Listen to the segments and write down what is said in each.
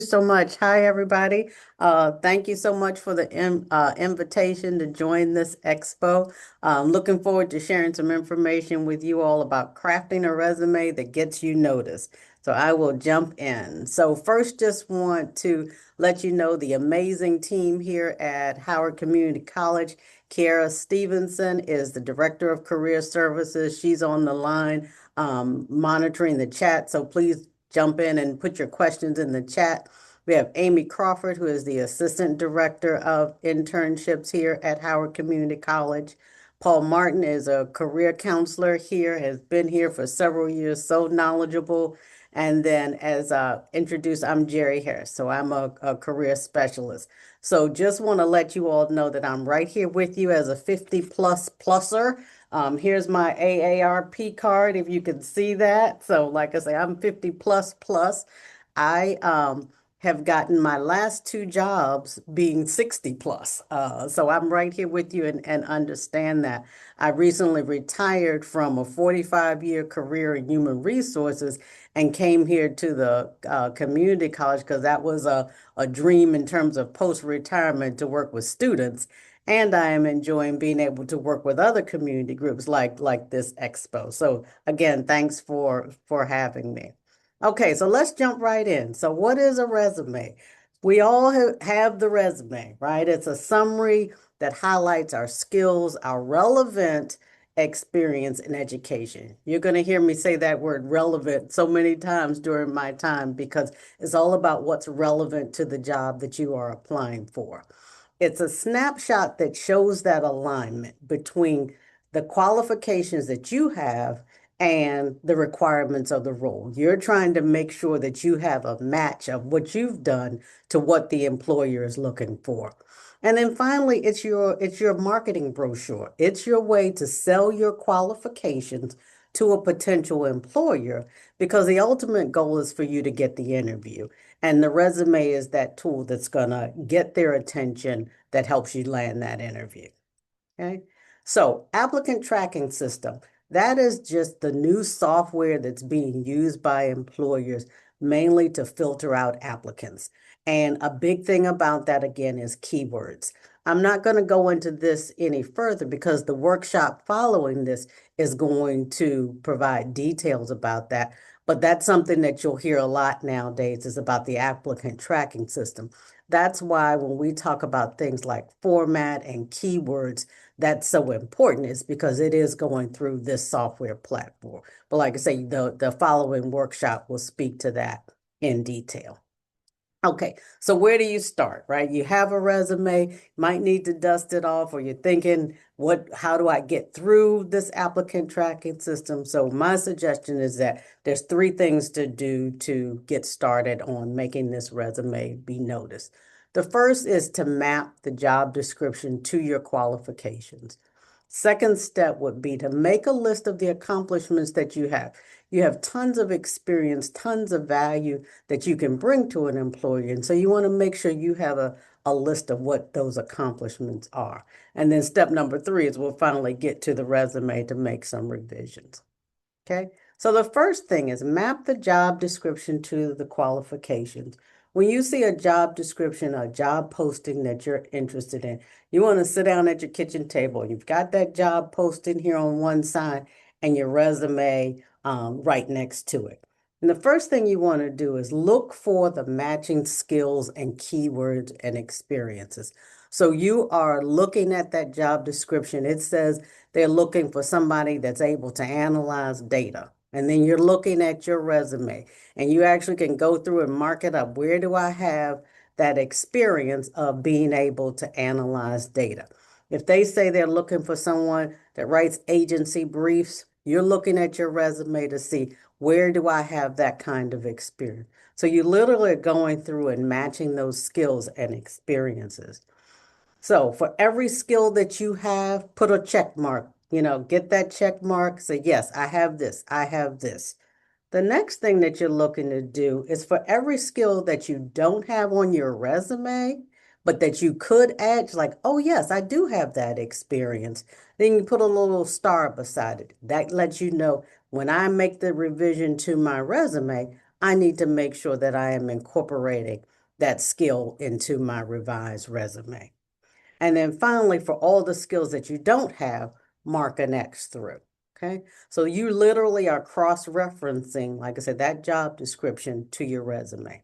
So much. Hi, everybody. Thank you so much for the invitation to join this expo. Looking forward to sharing some information with you all about crafting a resume that gets you noticed. So I will jump in. So first, just want to let you know the amazing team here at Howard Community College. Kiara Stevenson is the Director of Career Services. She's on the line monitoring the chat. So please jump in and put your questions in the chat. We have Amy Crawford, who is the Assistant Director of Internships here at Howard Community College. Paul Martin is a career counselor here, has been here for several years, so knowledgeable. And then, as introduced, I'm Jerri Harris, so I'm a career specialist. So just want to let you all know that I'm right here with you as a 50 plus pluser. Here's my AARP card, if you can see that. So like I say, I'm 50 plus plus. I have gotten my last two jobs being 60 plus. So I'm right here with you and understand that. I recently retired from a 45-year career in human resources and came here to the community college because that was a dream in terms of post-retirement to work with students. And I am enjoying being able to work with other community groups like this expo. So again, thanks for having me. Okay, so let's jump right in. So what is a resume? We all have the resume, right? It's a summary that highlights our skills, our relevant experience in education. You're going to hear me say that word relevant so many times during my time because it's all about what's relevant to the job that you are applying for. It's a snapshot that shows that alignment between the qualifications that you have and the requirements of the role. You're trying to make sure that you have a match of what you've done to what the employer is looking for. And then finally, it's your marketing brochure. It's your way to sell your qualifications to a potential employer because the ultimate goal is for you to get the interview. And the resume is that tool that's going to get their attention that helps you land that interview. Okay. So applicant tracking system, that is just the new software that's being used by employers mainly to filter out applicants. And a big thing about that again is keywords. I'm not going to go into this any further because the workshop following this is going to provide details about that. But that's something that you'll hear a lot nowadays is about the applicant tracking system. That's why when we talk about things like format and keywords, that's so important is because it is going through this software platform. But like I say, the following workshop will speak to that in detail. Okay, so where do you start, right? You have a resume, might need to dust it off, or you're thinking, how do I get through this applicant tracking system? So my suggestion is that there's three things to do to get started on making this resume be noticed. The first is to map the job description to your qualifications. Second step would be to make a list of the accomplishments that you have. You have tons of experience, tons of value that you can bring to an employer. And so you want to make sure you have a list of what those accomplishments are. And then step number three is we'll finally get to the resume to make some revisions. Okay. So the first thing is map the job description to the qualifications. When you see a job description, a job posting that you're interested in, you want to sit down at your kitchen table. You've got that job posting here on one side and your resume right next to it. And the first thing you want to do is look for the matching skills and keywords and experiences. So you are looking at that job description. It says they're looking for somebody that's able to analyze data. And then you're looking at your resume and you actually can go through and mark it up. Where do I have that experience of being able to analyze data? If they say they're looking for someone that writes agency briefs, you're looking at your resume to see where do I have that kind of experience. So you literally are going through and matching those skills and experiences. So for every skill that you have, put a check mark. Get that check mark. Say, yes, I have this. I have this. The next thing that you're looking to do is for every skill that you don't have on your resume, but that you could add, like, oh, yes, I do have that experience. Then you put a little star beside it. That lets you know when I make the revision to my resume, I need to make sure that I am incorporating that skill into my revised resume. And then finally, for all the skills that you don't have, mark an X through. Okay. So you literally are cross-referencing, like I said, that job description to your resume.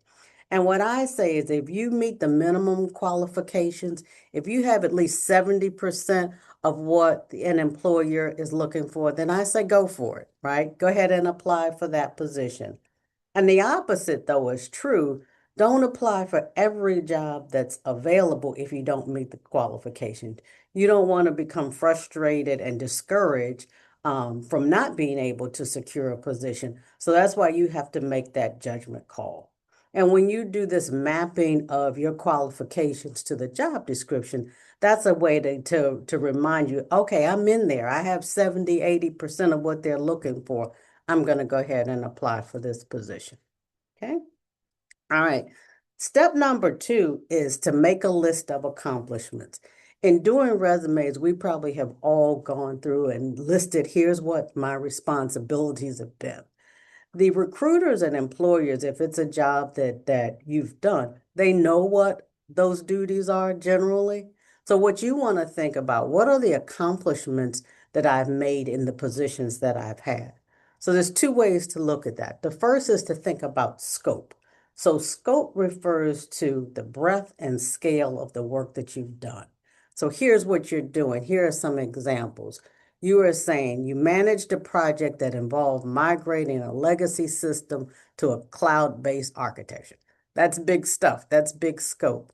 And what I say is if you meet the minimum qualifications, if you have at least 70% of what an employer is looking for, then I say go for it, right? Go ahead and apply for that position. And the opposite, though, is true. Don't apply for every job that's available if you don't meet the qualifications. You don't want to become frustrated and discouraged from not being able to secure a position. So that's why you have to make that judgment call. And when you do this mapping of your qualifications to the job description, that's a way to remind you, okay, I'm in there. I have 70, 80% of what they're looking for. I'm going to go ahead and apply for this position. Okay. All right. Step number 2 is to make a list of accomplishments. In doing resumes, we probably have all gone through and listed, here's what my responsibilities have been. The recruiters and employers, if it's a job that you've done, they know what those duties are generally. So what you want to think about, what are the accomplishments that I've made in the positions that I've had? So there's two ways to look at that. The first is to think about scope. So scope refers to the breadth and scale of the work that you've done. So here's what you're doing. Here are some examples. You are saying you managed a project that involved migrating a legacy system to a cloud-based architecture. That's big stuff. That's big scope.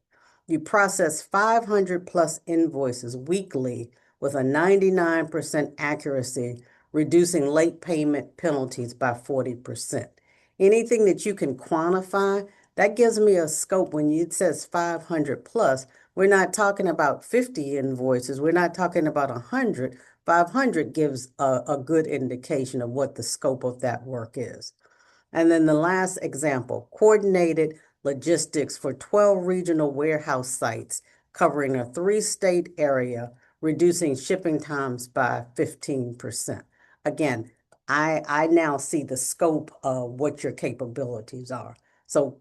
You process 500 plus invoices weekly with a 99% accuracy, reducing late payment penalties by 40%. Anything that you can quantify, that gives me a scope. When it says 500 plus, we're not talking about 50 invoices. We're not talking about 100. 500 gives a good indication of what the scope of that work is. And then the last example, coordinated logistics for 12 regional warehouse sites covering a 3-state area, reducing shipping times by 15%. Again, I now see the scope of what your capabilities are. So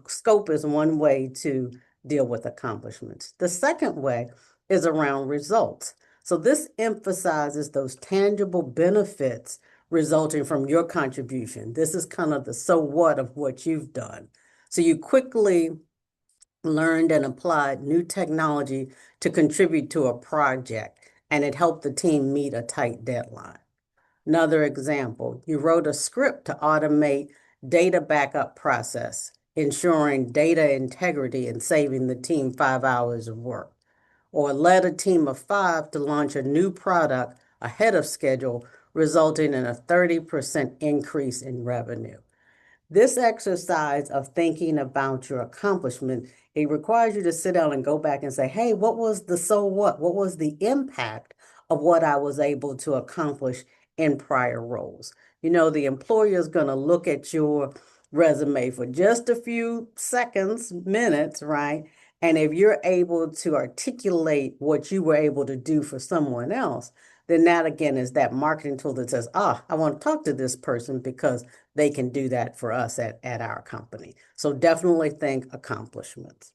scope is one way to deal with accomplishments. The second way is around results. So this emphasizes those tangible benefits resulting from your contribution. This is kind of the so what of what you've done. So you quickly learned and applied new technology to contribute to a project, and it helped the team meet a tight deadline. Another example, you wrote a script to automate data backup process, ensuring data integrity and saving the team 5 hours of work, or led a team of 5 to launch a new product ahead of schedule, resulting in a 30% increase in revenue. This exercise of thinking about your accomplishment, it requires you to sit down and go back and say, hey, what was the so what? What was the impact of what I was able to accomplish in prior roles? You know, the employer is going to look at your resume for just a few seconds, minutes, right? And if you're able to articulate what you were able to do for someone else, then that again is that marketing tool that says, I want to talk to this person because they can do that for us at our company. So definitely think accomplishments.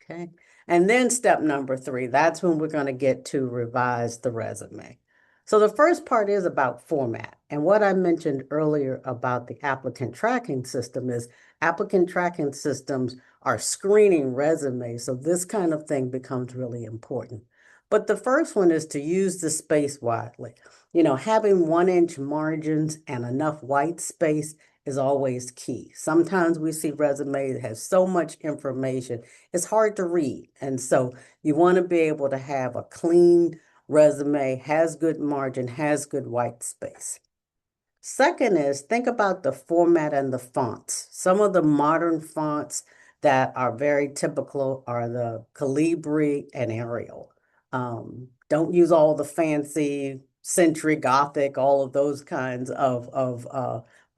Okay. And then step number 3, that's when we're going to get to revise the resume. So the first part is about format. And what I mentioned earlier about the applicant tracking system is applicant tracking systems are screening resumes. So this kind of thing becomes really important. But the first one is to use the space widely. You know, having 1-inch margins and enough white space is always key. Sometimes we see resumes that have so much information, it's hard to read. And so you want to be able to have a clean resume, has good margin, has good white space. Second is think about the format and the fonts. Some of the modern fonts that are very typical are the Calibri and Arial. Don't use all the fancy Century Gothic, all of those kinds of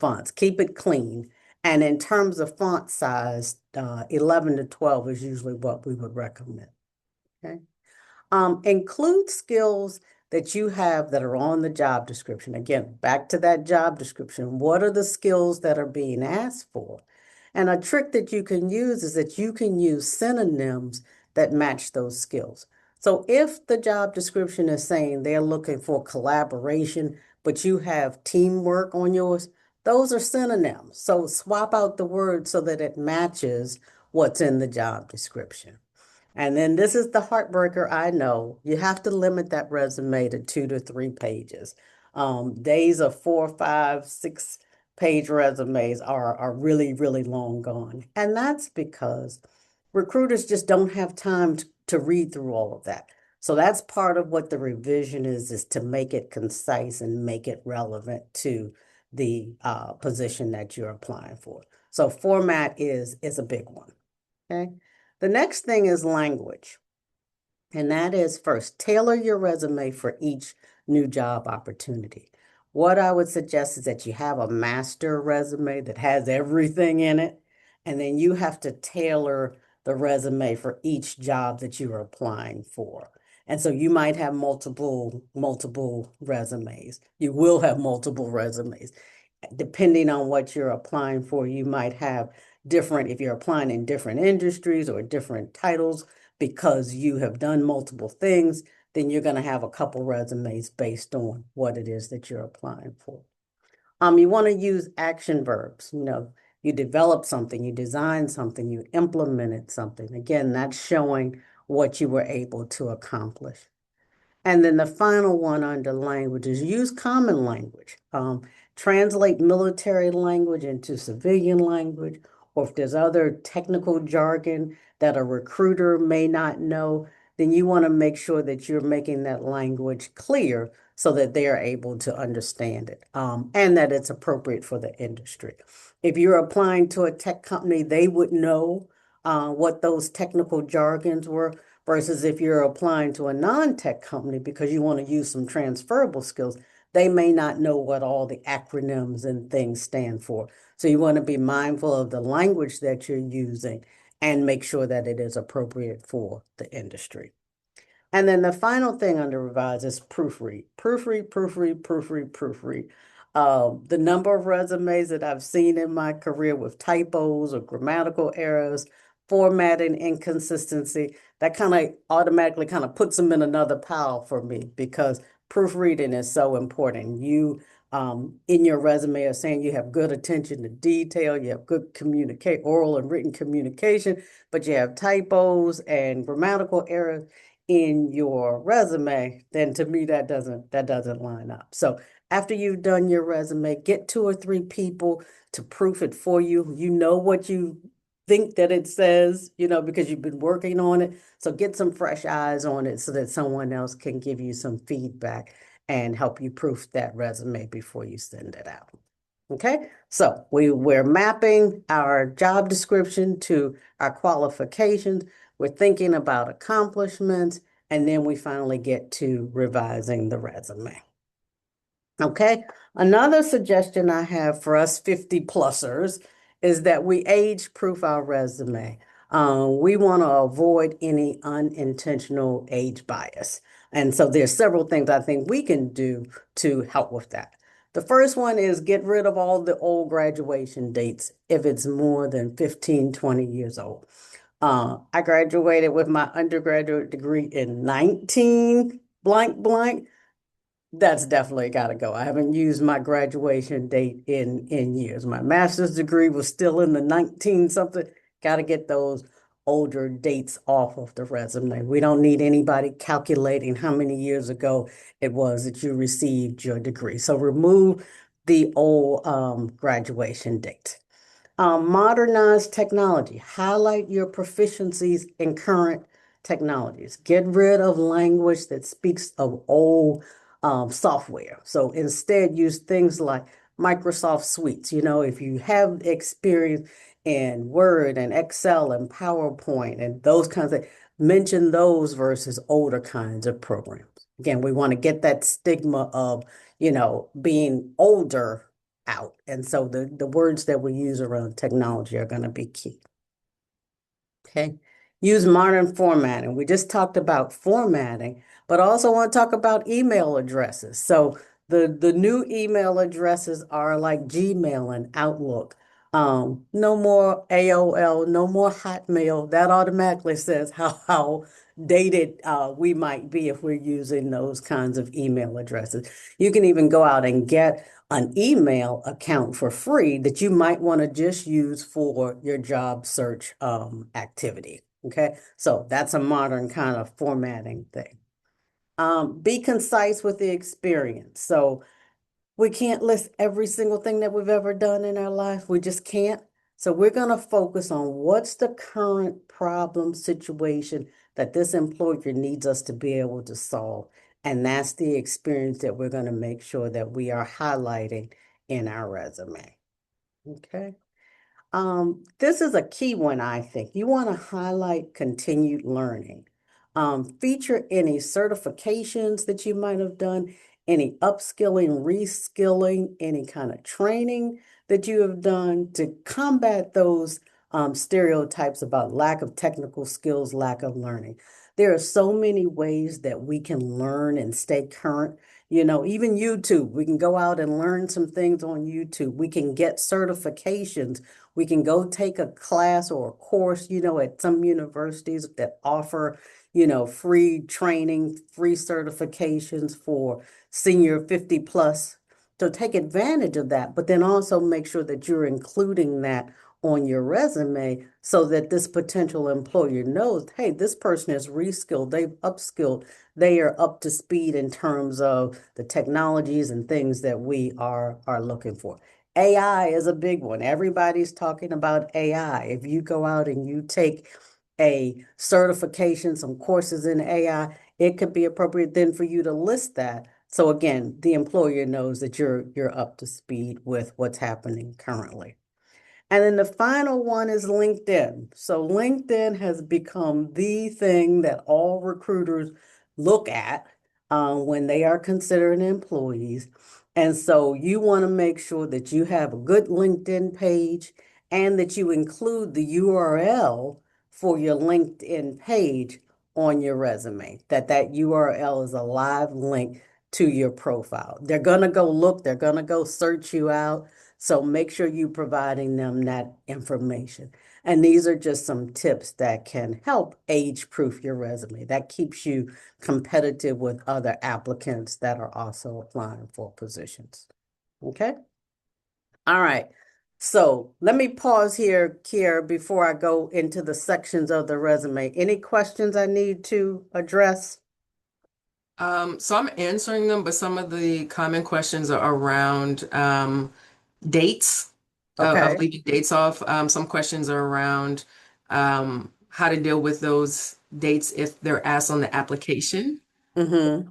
fonts. Keep it clean. And in terms of font size, 11 to 12 is usually what we would recommend. Okay. Include skills that you have that are on the job description. Again, back to that job description. What are the skills that are being asked for? And a trick that you can use is that you can use synonyms that match those skills. So if the job description is saying they're looking for collaboration, but you have teamwork on yours, those are synonyms. So swap out the word so that it matches what's in the job description. And then this is the heartbreaker, I know. You have to limit that resume to 2 to 3 pages. Days of 4, 5, 6 page resumes are really, really long gone. And that's because recruiters just don't have time to read through all of that. So that's part of what the revision is to make it concise and make it relevant to the position that you're applying for. So format is a big one. Okay. The next thing is language. And that is first, tailor your resume for each new job opportunity. What I would suggest is that you have a master resume that has everything in it, and then you have to tailor the resume for each job that you are applying for. And so you might have multiple resumes. You will have multiple resumes. Depending on what you're applying for, you might have different, if you're applying in different industries or different titles, because you have done multiple things, then you're going to have a couple resumes based on what it is that you're applying for. You want to use action verbs. You developed something, you designed something, you implemented something. Again, that's showing what you were able to accomplish. And then the final one under language is use common language. Translate military language into civilian language, or if there's other technical jargon that a recruiter may not know, then you want to make sure that you're making that language clear so that they are able to understand it, and that it's appropriate for the industry. If you're applying to a tech company, they would know what those technical jargons were versus if you're applying to a non-tech company because you want to use some transferable skills, they may not know what all the acronyms and things stand for. So you want to be mindful of the language that you're using and make sure that it is appropriate for the industry. And then the final thing under revise is proofread. Proofread, proofread, proofread, proofread. The number of resumes that I've seen in my career with typos or grammatical errors, formatting inconsistency, that kind of automatically kind of puts them in another pile for me because proofreading is so important. You in your resume are saying you have good attention to detail, you have good oral and written communication, but you have typos and grammatical errors in your resume, then to me that doesn't line up. So after you've done your resume, get 2 or 3 people to proof it for you. You know what you think that it says, because you've been working on it. So get some fresh eyes on it so that someone else can give you some feedback and help you proof that resume before you send it out. Okay, so we're mapping our job description to our qualifications. We're thinking about accomplishments, and then we finally get to revising the resume. Okay, another suggestion I have for us 50-plussers is that we age proof our resume. We want to avoid any unintentional age bias. And so there's several things I think we can do to help with that. The first one is get rid of all the old graduation dates if it's more than 15, 20 years old. I graduated with my undergraduate degree in 19 blank blank. That's definitely got to go. I haven't used my graduation date in years. My master's degree was still in the 19 something. Got to get those older dates off of the resume. We don't need anybody calculating how many years ago it was that you received your degree. So remove the old graduation date. Modernize technology. Highlight your proficiencies in current technologies. Get rid of language that speaks of old software. So instead, use things like Microsoft Suites. If you have experience in Word and Excel and PowerPoint and those kinds of, mention those versus older kinds of programs. Again, we want to get that stigma of, being older out. And so the words that we use around technology are going to be key. Okay. Use modern formatting. We just talked about formatting, but I also want to talk about email addresses. So the new email addresses are like Gmail and Outlook. No more AOL, no more Hotmail. That automatically says how dated we might be if we're using those kinds of email addresses. You can even go out and get an email account for free that you might want to just use for your job search activity. Okay, so that's a modern kind of formatting thing. Be concise with the experience. So we can't list every single thing that we've ever done in our life. We just can't. So we're going to focus on what's the current problem situation that this employer needs us to be able to solve. And that's the experience that we're going to make sure that we are highlighting in our resume. Okay. This is a key one, I think. You want to highlight continued learning. Feature any certifications that you might have done, any upskilling, reskilling, any kind of training that you have done to combat those stereotypes about lack of technical skills, lack of learning. There are so many ways that we can learn and stay current. You know, even YouTube, we can go out and learn some things on YouTube. We can get certifications. We can go take a class or a course, at some universities that offer, free training, free certifications for senior 50 plus. So take advantage of that, but then also make sure that you're including that on your resume so that this potential employer knows, hey, this person is reskilled, they've upskilled, they are up to speed in terms of the technologies and things that we are looking for. AI is a big one. Everybody's talking about AI. If you go out and you take a certification, some courses in AI, it could be appropriate then for you to list that. So again, the employer knows that you're up to speed with what's happening currently. And then the final one is LinkedIn. So LinkedIn has become the thing that all recruiters look at when they are considering employees. And so you want to make sure that you have a good LinkedIn page and that you include the URL for your LinkedIn page on your resume, that URL is a live link to your profile. They're going to go look, they're going to go search you out. So make sure you're providing them that information. And these are just some tips that can help age-proof your resume. That keeps you competitive with other applicants that are also applying for positions. Okay? All right. So let me pause here, Kiera, before I go into the sections of the resume. Any questions I need to address? So I'm answering them, but some of the common questions are around dates of Okay. leaving dates off. Some questions are around how to deal with those dates if they're asked on the application. Mm-hmm.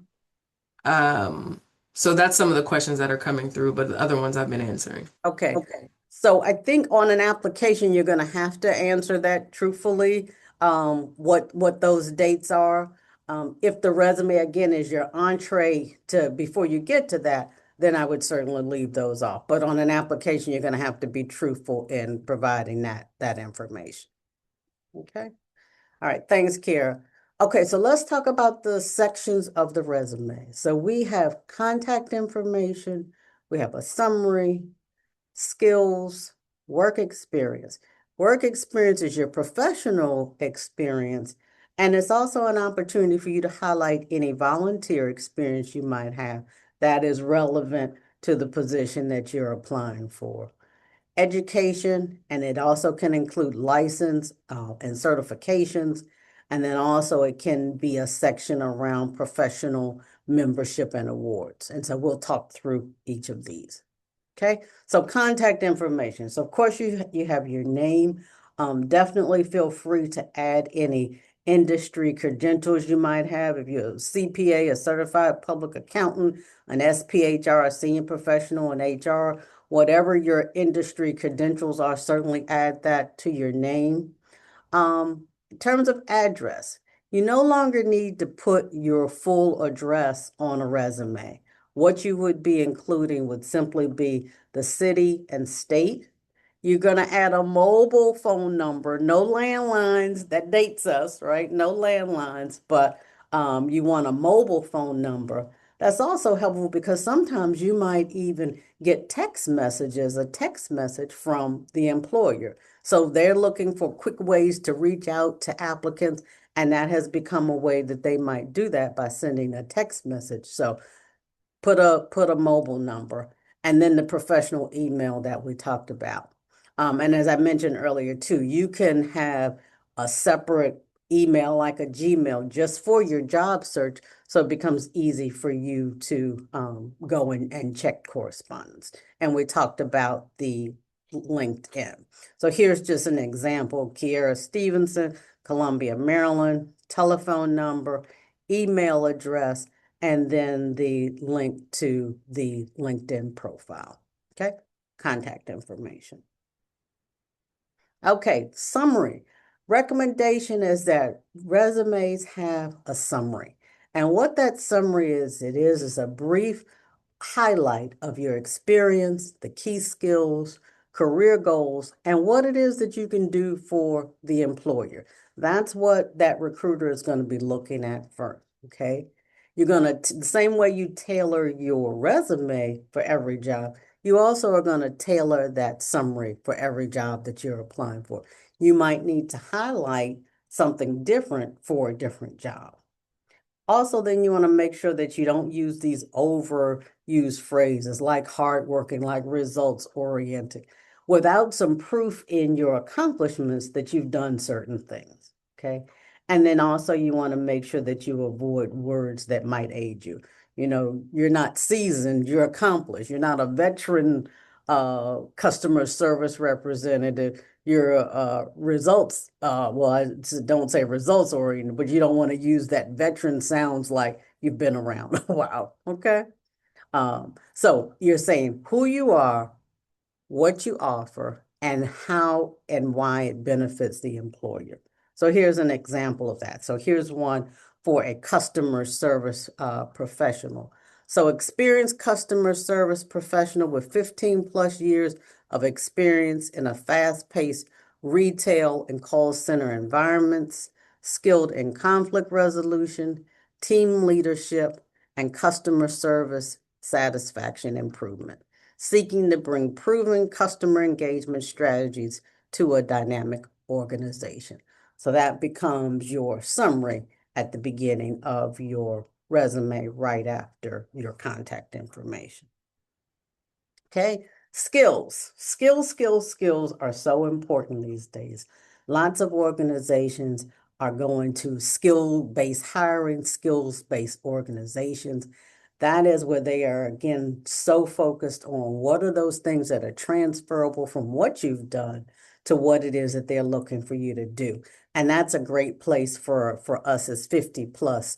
Um, so that's some of the questions that are coming through, but the other ones I've been answering. Okay. So I think on an application, you're going to have to answer that truthfully, what those dates are. If the resume again is your entree to before you get to that, then I would certainly leave those off. But on an application, you're going to have to be truthful in providing that information. Okay. All right. Thanks, Kara. Okay, so let's talk about the sections of the resume. So we have contact information, we have a summary, skills, work experience. Work experience is your professional experience, and it's also an opportunity for you to highlight any volunteer experience you might have that is relevant to the position that you're applying for. Education, and it also can include license and certifications, and then also it can be a section around professional membership and awards. And so we'll talk through each of these. Okay, so contact information. So of course you have your name. Definitely feel free to add any industry credentials you might have. If you're a CPA, a certified public accountant, an SPHR, a senior professional in HR, whatever your industry credentials are, certainly add that to your name. In terms of address, you no longer need to put your full address on a resume. What you would be including would simply be the city and state You're going to add a mobile phone number, no landlines. That dates us, right? No landlines, but you want a mobile phone number. That's also helpful because sometimes you might even get text messages, a text message from the employer. So they're looking for quick ways to reach out to applicants, and that has become a way that they might do that by sending a text message. So put a mobile number, and then the professional email that we talked about. And as I mentioned earlier too, you can have a separate email like a Gmail just for your job search, so it becomes easy for you to go and check correspondence. And we talked about the LinkedIn. So here's just an example: Kiera Stevenson, Columbia, Maryland, telephone number, email address, and then the link to the LinkedIn profile. Okay, contact information. Okay, summary. Recommendation is that resumes have a summary. And what that summary is, is a brief highlight of your experience, the key skills, career goals, and what it is that you can do for the employer. That's what that recruiter is going to be looking at first, okay? You're going to, the same way you tailor your resume for every job, you also are going to tailor that summary for every job that you're applying for. You might need to highlight something different for a different job. Also, then you want to make sure that you don't use these overused phrases like hardworking, like results oriented, without some proof in your accomplishments that you've done certain things. Okay. And then also you want to make sure that you avoid words that might age you. You know, you're not seasoned, you're accomplished. You're not a veteran customer service representative. Your results, well, I don't say results oriented, but you don't want to use that veteran sounds like you've been around a while. Okay. So you're saying who you are, what you offer, and how and why it benefits the employer. So here's an example of that. So here's one for a customer service professional. So experienced customer service professional with 15 plus years of experience in a fast-paced retail and call center environments, skilled in conflict resolution, team leadership, and customer service satisfaction improvement, seeking to bring proven customer engagement strategies to a dynamic organization. So that becomes your summary at the beginning of your resume right after your contact information. Okay, skills are so important these days. Lots of organizations are going to skill-based hiring, skills-based organizations. That is where they are, again, so focused on what are those things that are transferable from what you've done to what it is that they're looking for you to do. And that's a great place for us as 50 plus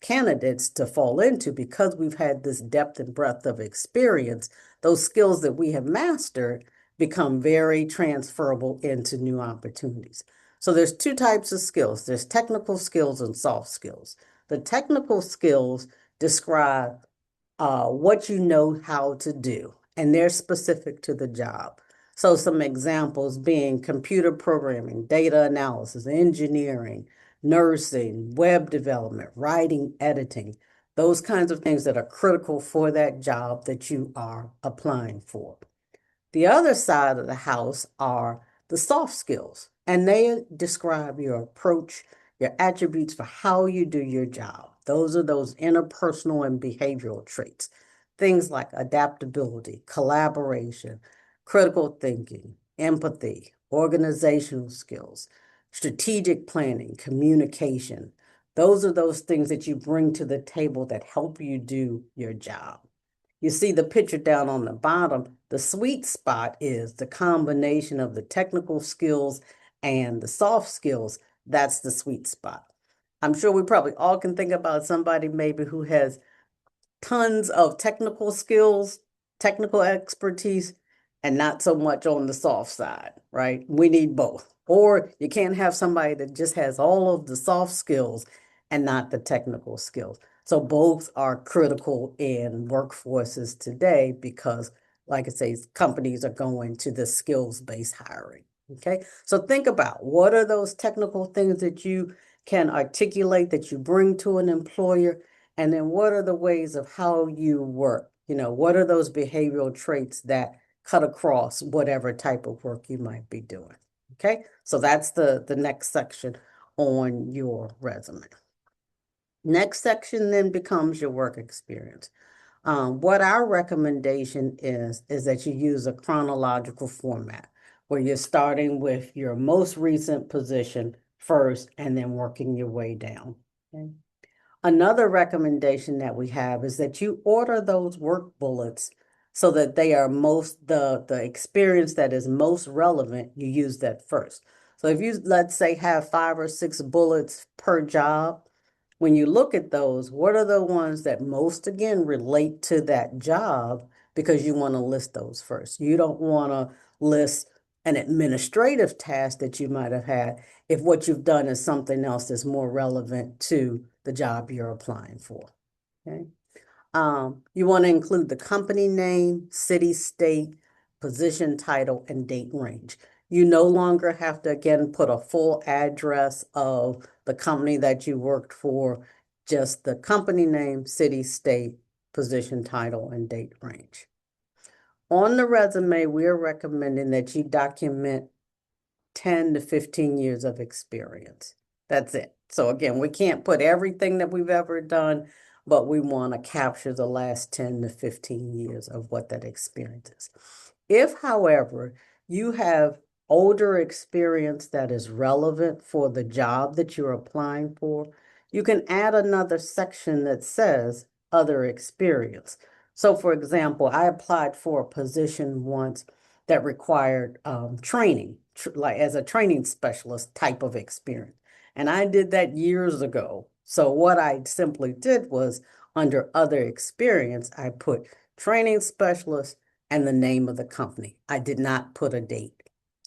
candidates to fall into, because we've had this depth and breadth of experience. Those skills that we have mastered become very transferable into new opportunities. So there's two types of skills. There's technical skills and soft skills. The technical skills describe what you know how to do, and they're specific to the job. So some examples being computer programming, data analysis, engineering, nursing, web development, writing, editing, those kinds of things that are critical for that job that you are applying for. The other side of the house are the soft skills, and they describe your approach, your attributes for how you do your job. Those are those interpersonal and behavioral traits. Things like adaptability, collaboration, critical thinking, empathy, organizational skills, strategic planning, communication. Those are those things that you bring to the table that help you do your job. You see the picture down on the bottom. The sweet spot is the combination of the technical skills and the soft skills. That's the sweet spot. I'm sure we probably all can think about somebody maybe who has tons of technical skills, technical expertise, and not so much on the soft side, right? We need both. Or you can't have somebody that just has all of the soft skills and not the technical skills. So both are critical in workforces today because like I say, companies are going to the skills-based hiring. Okay, so think about what are those technical things that you can articulate that you bring to an employer, and then what are the ways of how you work? What are those behavioral traits that cut across whatever type of work you might be doing? Okay, so that's the next section on your resume. Next section then becomes your work experience. What our recommendation is that you use a chronological format where you're starting with your most recent position first and then working your way down. Okay? Another recommendation that we have is that you order those work bullets so that they are the experience that is most relevant, you use that first. So if you, let's say, have 5 or 6 bullets per job, when you look at those, what are the ones that most, again, relate to that job? Because you want to list those first. You don't want to list an administrative task that you might have had if what you've done is something else that's more relevant to the job you're applying for. Okay. You want to include the company name, city, state, position title, and date range. You no longer have to, again, put a full address of the company that you worked for, just the company name, city, state, position title, and date range. On the resume, we're recommending that you document 10 to 15 years of experience. That's it. So again, we can't put everything that we've ever done, but we want to capture the last 10 to 15 years of what that experience is. If, however, you have older experience that is relevant for the job that you're applying for, you can add another section that says other experience. So for example, I applied for a position once that required training, like as a training specialist type of experience. And I did that years ago. So what I simply did was under other experience, I put training specialist and the name of the company. I did not put a date.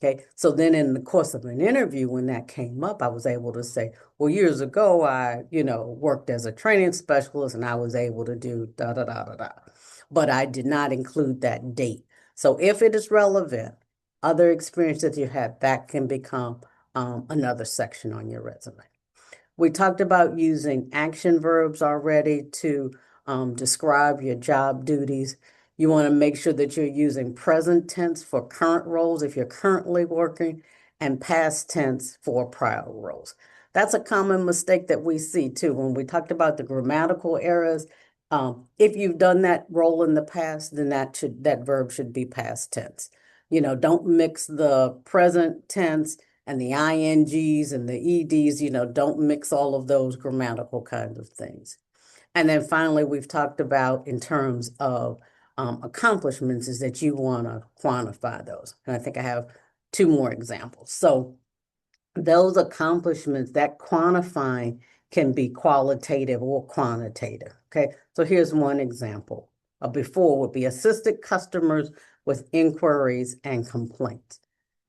Okay. So then in the course of an interview, when that came up, I was able to say, well, years ago, I, worked as a training specialist and I was able to do da, da, da, da, da. But I did not include that date. So if it is relevant, other experience that you have, that can become another section on your resume. We talked about using action verbs already to describe your job duties. You want to make sure that you're using present tense for current roles if you're currently working, and past tense for prior roles. That's a common mistake that we see too. When we talked about the grammatical errors, if you've done that role in the past, then that verb should be past tense. Don't mix the present tense and the INGs and the EDs, don't mix all of those grammatical kinds of things. And then finally, we've talked about in terms of accomplishments is that you want to quantify those. And I think I have 2 more examples. So those accomplishments, that quantifying can be qualitative or quantitative. Okay, so here's one example. Before would be assisted customers with inquiries and complaints.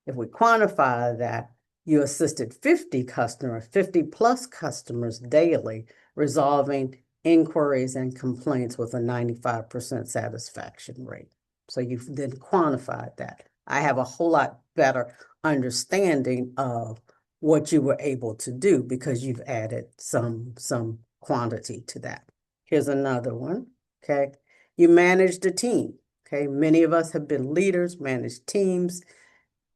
If we quantify that, you assisted 50 customers, 50 plus customers daily, resolving inquiries and complaints with a 95% satisfaction rate. So you've then quantified that. I have a whole lot better understanding of what you were able to do because you've added some quantity to that. Here's another one, okay? You managed a team, okay? Many of us have been leaders, managed teams.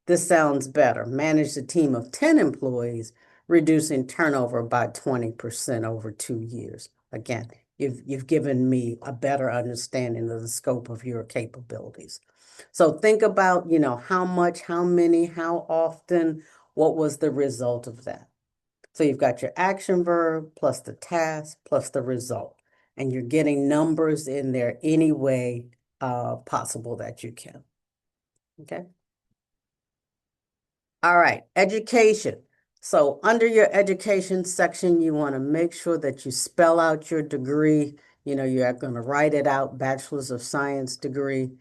This sounds better. Managed a team of 10 employees, reducing turnover by 20% over 2 years. Again, you've given me a better understanding of the scope of your capabilities. So think about, how much, how many, how often, what was the result of that? So you've got your action verb plus the task plus the result, and you're getting numbers in there any way possible that you can. Okay. All right, education. So under your education section, you want to make sure that you spell out your degree. You're going to write it out, Bachelor's of Science degree.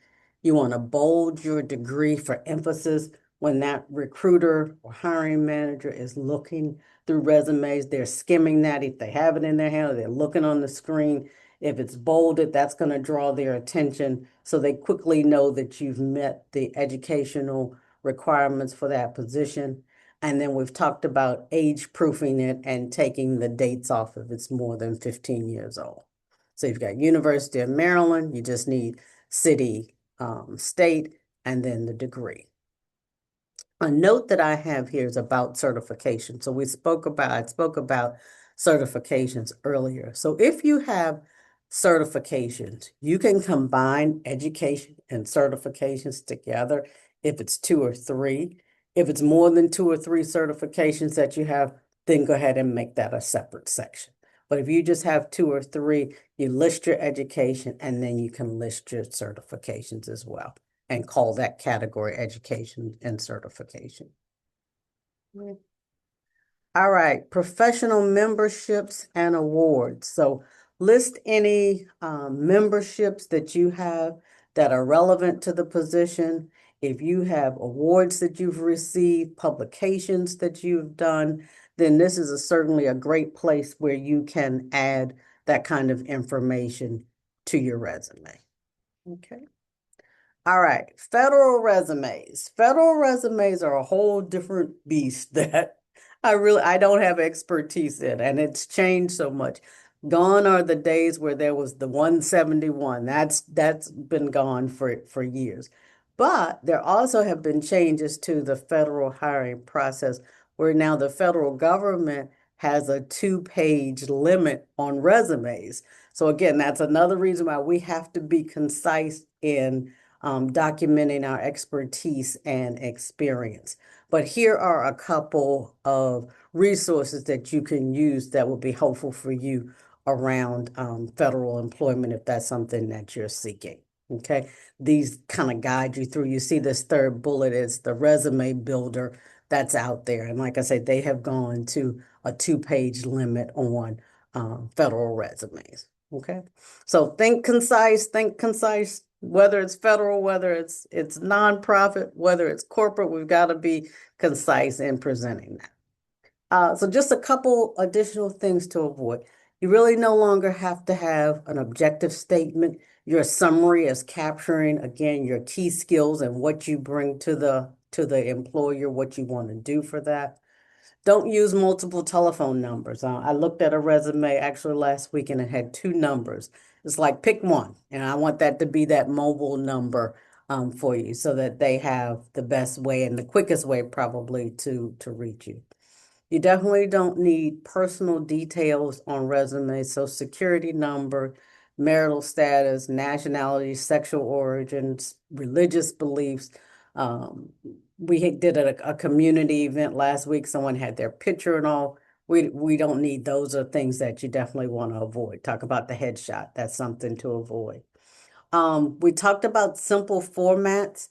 You want to bold your degree for emphasis when that recruiter or hiring manager is looking through resumes. They're skimming that. If they have it in their hand, or they're looking on the screen. If it's bolded, that's going to draw their attention so they quickly know that you've met the educational requirements for that position. And then we've talked about age proofing it and taking the dates off if it's more than 15 years old. So you've got University of Maryland, you just need city, state, and then the degree. A note that I have here is about certification. So I spoke about certifications earlier. So if you have certifications, you can combine education and certifications together if it's two or three. If it's more than two or three certifications that you have, then go ahead and make that a separate section. But if you just have two or three, you list your education and then you can list your certifications as well and call that category education and certification. All right, professional memberships and awards. So list any memberships that you have that are relevant to the position. If you have awards that you've received, publications that you've done, then this is certainly a great place where you can add that kind of information to your resume. Okay. All right, federal resumes. Federal resumes are a whole different beast that I don't have expertise in, and it's changed so much. Gone are the days where there was the 171. That's been gone for years. But there also have been changes to the federal hiring process where now the federal government has a two-page limit on resumes. So again, that's another reason why we have to be concise in documenting our expertise and experience. But here are a couple of resources that you can use that will be helpful for you around federal employment if that's something that you're seeking. Okay, these kind of guide you through. You see this third bullet is the resume builder that's out there. And like I said, they have gone to a two-page limit on federal resumes. Okay, so think concise, whether it's federal, whether it's nonprofit, whether it's corporate, we've got to be concise in presenting that. So just a couple additional things to avoid. You really no longer have to have an objective statement. Your summary is capturing, again, your key skills and what you bring to the employer, what you want to do for that. Don't use multiple telephone numbers. I looked at a resume actually last week and it had two numbers. It's like pick one, and I want that to be that mobile number for you so that they have the best way and the quickest way probably to reach you. You definitely don't need personal details on resumes, so security number, marital status, nationality, sexual origins, religious beliefs. Um, we did a community event last week. Someone had their picture and all. We don't need those are things that you definitely want to avoid. Talk about the headshot. That's something to avoid. We talked about simple formats.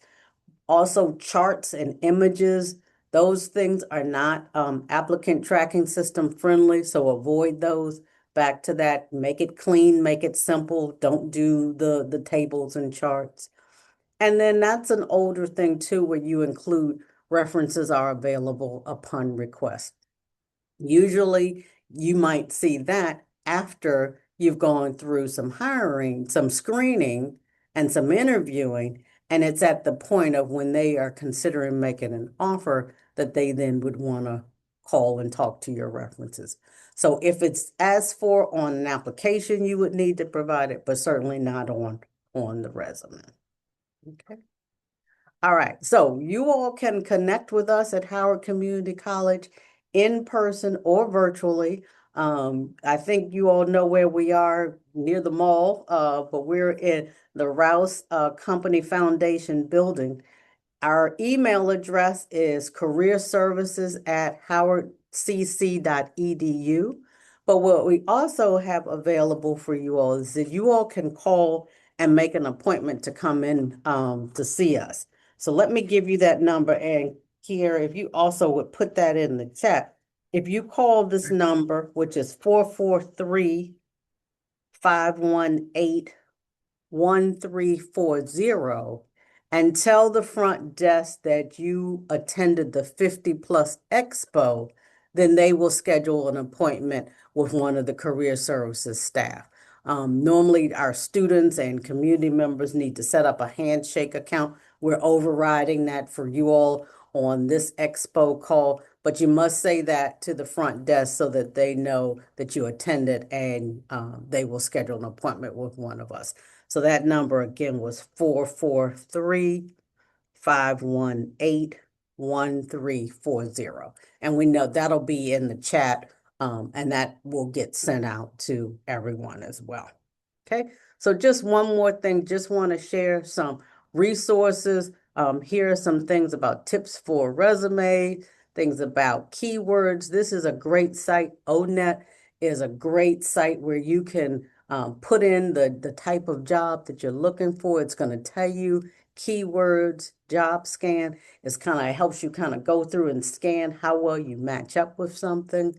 Also, charts and images, those things are not applicant tracking system friendly, so avoid those. Back to that, make it clean, make it simple. Don't do the tables and charts. And then that's an older thing too, where you include references are available upon request. Usually you might see that after you've gone through some hiring, some screening, and some interviewing, and it's at the point of when they are considering making an offer that they then would want to call and talk to your references. So if it's asked for on an application, you would need to provide it, but certainly not on the resume. Okay. All right, so you all can connect with us at Howard Community College in person or virtually. I think you all know where we are near the mall, but we're in the Rouse Company Foundation building. Our email address is careerservices@howardcc.edu. But what we also have available for you all is that you all can call and make an appointment to come in to see us. So let me give you that number. And here, if you also would put that in the chat, if you call this number, which is 443-518-1340, and tell the front desk that you attended the 50 Plus Expo, then they will schedule an appointment with one of the career services staff. Normally, our students and community members need to set up a handshake account. We're overriding that for you all on this expo call, but you must say that to the front desk so that they know that you attended and they will schedule an appointment with one of us. So that number again was 443-518-1340. And we know that'll be in the chat, and that will get sent out to everyone as well. Okay, so just one more thing, just want to share some resources. Here are some things about tips for resume, things about keywords. This is a great site. ONET is a great site where you can put in the type of job that you're looking for. It's going to tell you keywords. Job scan is kind of helps you kind of go through and scan how well you match up with something.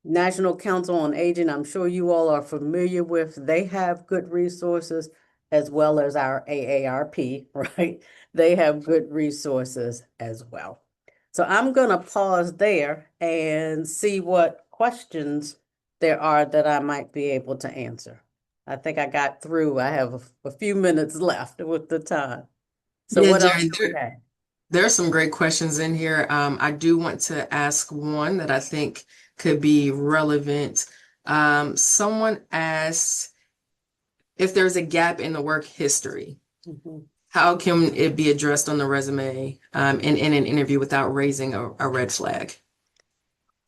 National Council on Aging, I'm sure you all are familiar with. They have good resources as well as our AARP, right? They have good resources as well. So I'm going to pause there and see what questions there are that I might be able to answer. I think I got through. I have a few minutes left with the time. So Yeah, what else Jerry, do we have? there are some great questions in here. I do want to ask one that I think could be relevant. Someone asked if there's a gap in the work history, Mhm. how can it be addressed on the resume, and in an interview without raising a red flag?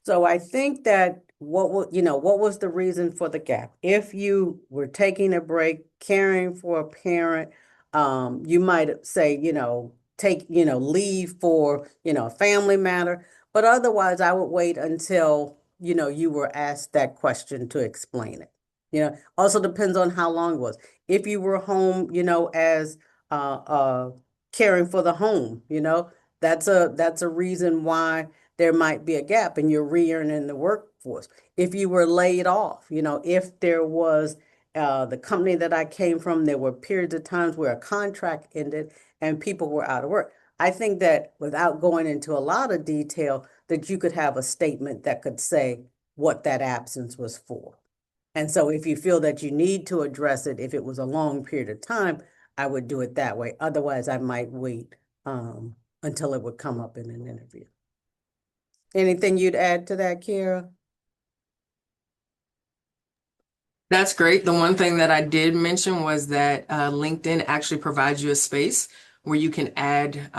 So I think that what was the reason for the gap? If you were taking a break, caring for a parent, you might say, take, leave for, a family matter. But otherwise, I would wait until, you were asked that question to explain it. Also depends on how long it was. If you were home, as caring for the home, that's a reason why there might be a gap and you're re-entering the workforce. If you were laid off, if there was the company that I came from, there were periods of times where a contract ended and people were out of work. I think that without going into a lot of detail, that you could have a statement that could say what that absence was for. And so if you feel that you need to address it, if it was a long period of time, I would do it that way. Otherwise, I might wait until it would come up in an interview. Anything you'd add to that, Kira? That's great. The one thing that I did mention was that LinkedIn actually provides you a space where you can add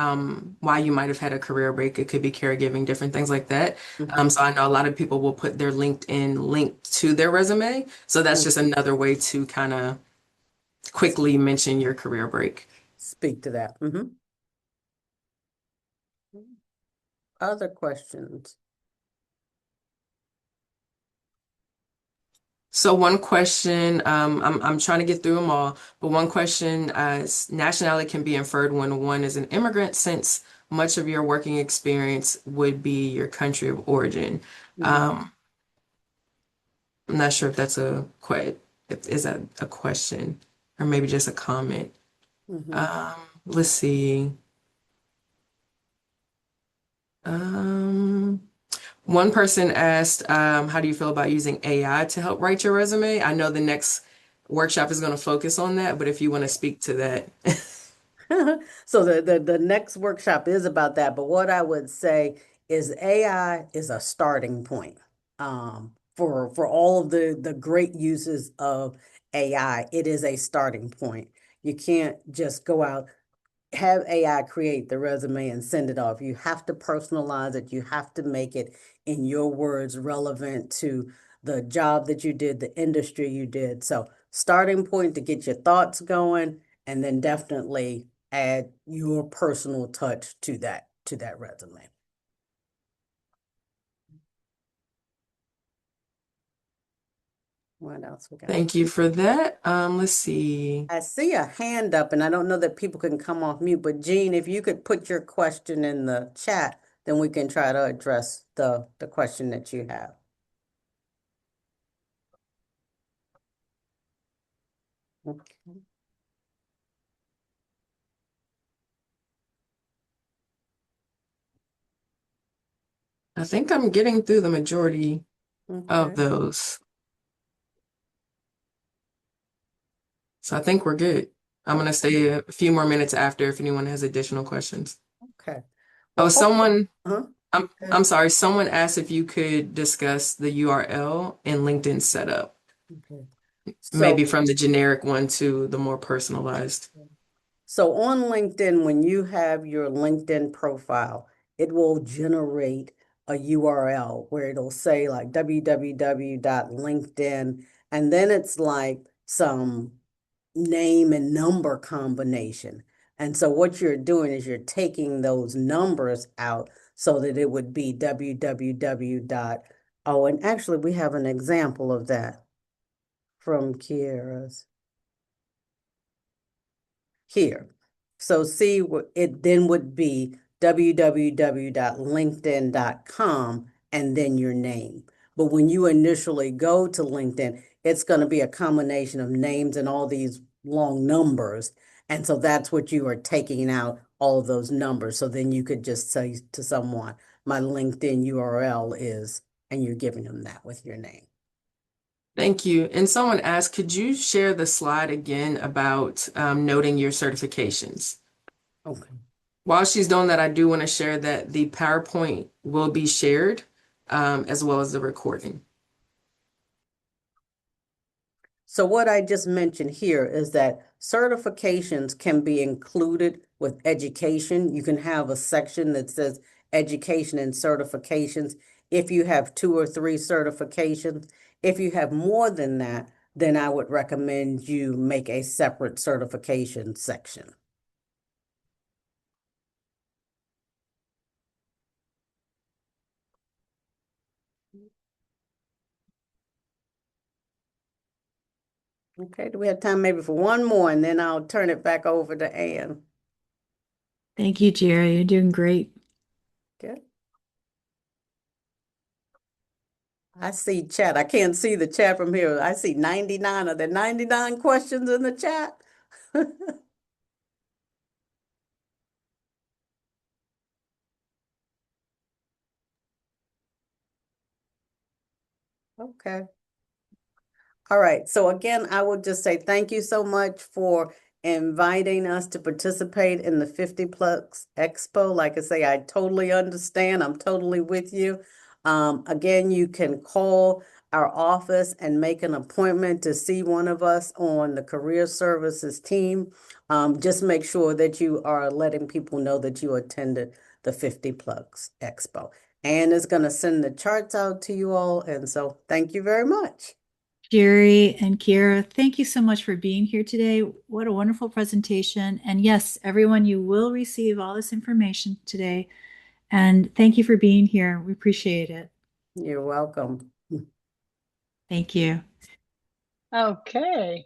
why you might have had a career break. It could be caregiving, different things like that. Mhm. So I know a lot of people will put their LinkedIn link to their resume. So that's Mhm. just another way to kind of quickly mention your career break. Speak to that. Other questions? So one question, I'm trying to get through them all, but one question, nationality can be inferred when one is an immigrant, since much of your working experience would be your country of origin. Mhm. Um, I'm not sure if that's if is that a question or maybe just a comment. Mhm. Um, let's see. Um, One person asked, how do you feel about using AI to help write your resume? I know the next workshop is going to focus on that, but if you want to speak to that. So the next workshop is about that, but what I would say is AI is a starting point for all of the great uses of AI. It is a starting point. You can't just go out have AI create the resume and send it off. You have to personalize it. You have to make it in your words relevant to the job that you did, the industry you did. So starting point to get your thoughts going, and then definitely add your personal touch to that resume. What else we got? Thank you for that. Let's see. I see a hand up, and I don't know that people can come off mute, but Jean, if you could put your question in the chat, then we can try to address the question that you have. Okay. I think I'm getting through the majority of Okay. those. So I think we're good. I'm Oh, going to stay a few more minutes after if anyone has additional questions. okay. Oh, Well, hopefully, huh? I'm sorry. Someone asked if you could discuss the URL and LinkedIn setup, Okay. So, maybe from the generic one to the more personalized. so on LinkedIn, when you have your LinkedIn profile, it will generate a URL where it'll say like www.linkedin, and then it's like some name and number combination. And so what you're doing is you're taking those numbers out so that it would be www dot, oh, and actually we have an example of that from Kiera's here. So see what it then would be www.linkedin.com and then your name. But when you initially go to LinkedIn, it's going to be a combination of names and all these long numbers. And so that's what you are taking out all of those numbers. So then you could just say to someone, my LinkedIn URL is, and you're giving them that with your name. Thank you. And someone asked, could you share the slide again about noting your certifications? Okay. While she's doing that, I do want to share that the PowerPoint will be shared as well as the recording. So what I just mentioned here is that certifications can be included with education. You can have a section that says education and certifications if you have 2 or 3 certifications. If you have more than that, then I would recommend you make a separate certification section. Okay, do we have time maybe for one more and then I'll turn it back over to Ann? Thank you, Jerry. You're doing great. Okay. I see chat. I can't see the chat from here. I see 99. Are there 99 questions in the chat? Okay. All right. So again, I will just say thank you so much for inviting us to participate in the 50 Plus Expo. Like I say, I totally understand. I'm totally with you. Again, you can call our office and make an appointment to see one of us on the career services team. Just make sure that you are letting people know that you attended the 50 Plus Expo. Anne is going to send the charts out to you all. And so thank you very much. Jerry and Kiera, thank you so much for being here today. What a wonderful presentation. And yes, everyone, you will receive all this information today. And thank you for being here. We appreciate it. You're welcome. Thank you. Okay.